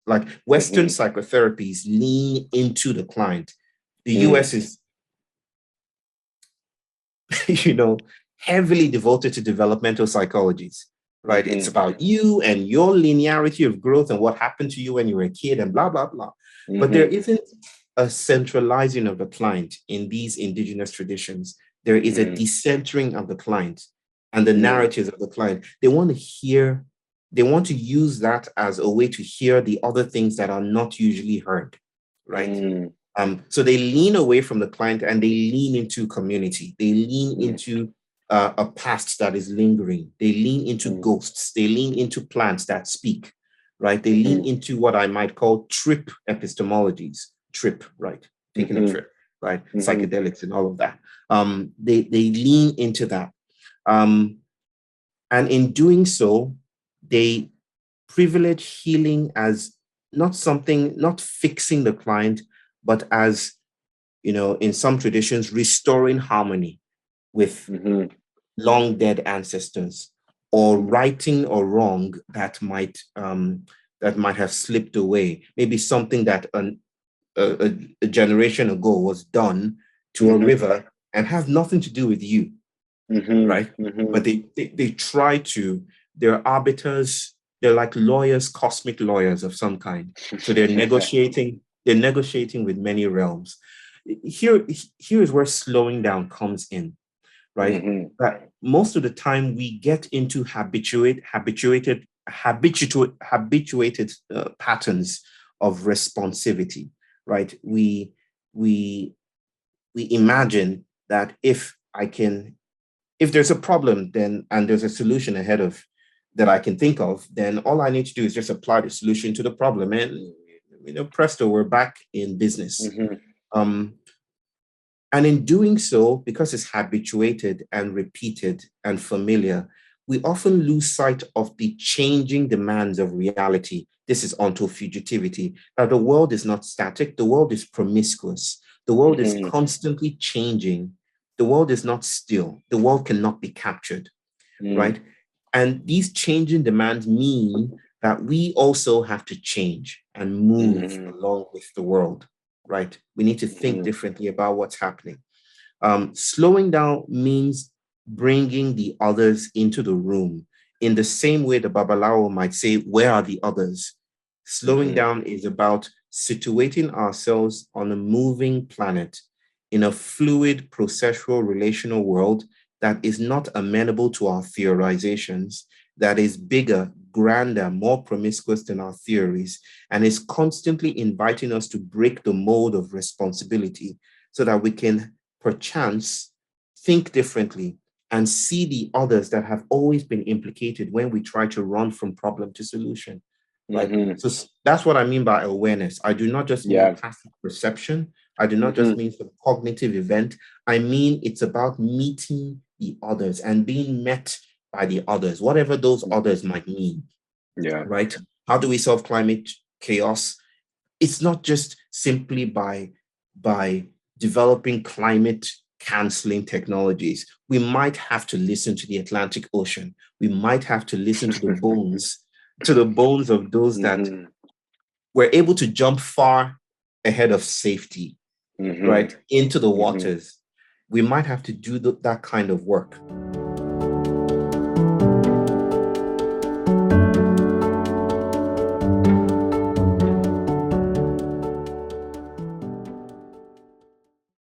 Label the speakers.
Speaker 1: Like Western psychotherapies lean into the client. The US is, heavily devoted to developmental psychologies, right? It's about you and your linearity of growth and what happened to you when you were a kid and blah, blah, blah. But there isn't a centralizing of the client in these indigenous traditions. There is a decentering of the client and the narratives of the client. They want to use that as a way to hear the other things that are not usually heard, right? So they lean away from the client and they lean into community. They lean into a past that is lingering. They lean into ghosts. They lean into plants that speak, right? They lean into what I might call trip epistemologies. Trip, right? Taking a trip, right? Psychedelics and all of that. They lean into that. And in doing so, they privilege healing as not fixing the client, but as, in some traditions, restoring harmony with long dead ancestors, or righting a wrong that might have slipped away. Maybe something that a generation ago was done to a river and has nothing to do with you, right? But they try to. They're arbiters. They're like lawyers, cosmic lawyers of some kind. So they're negotiating. They're negotiating with many realms. Here is where slowing down comes in, right? That most of the time we get into habituated patterns of responsivity, right? We imagine that if there's a problem and there's a solution ahead of that I can think of, then all I need to do is just apply the solution to the problem, and presto, we're back in business. And in doing so, because it's habituated and repeated and familiar, we often lose sight of the changing demands of reality. This is ontofugitivity, that the world is not static, the world is promiscuous, the world is constantly changing, the world is not still, the world cannot be captured, right? And these changing demands mean that we also have to change and move along with the world, right? We need to think differently about what's happening. Slowing down means bringing the others into the room in the same way the Babalawo might say, where are the others? Slowing down is about situating ourselves on a moving planet in a fluid, processual, relational world that is not amenable to our theorizations, that is bigger, grander, more promiscuous than our theories, and is constantly inviting us to break the mold of responsibility so that we can, perchance, think differently and see the others that have always been implicated when we try to run from problem to solution. Right? So that's what I mean by awareness. I do not just mean passive perception. I do not just mean some cognitive event. I mean, it's about meeting the others and being met by the others, whatever those others might mean.
Speaker 2: Yeah.
Speaker 1: Right? How do we solve climate chaos? It's not just simply by developing climate canceling technologies. We might have to listen to the Atlantic Ocean. We might have to listen to the bones, of those that were able to jump far ahead of safety, right, into the waters. We might have to do that kind of work.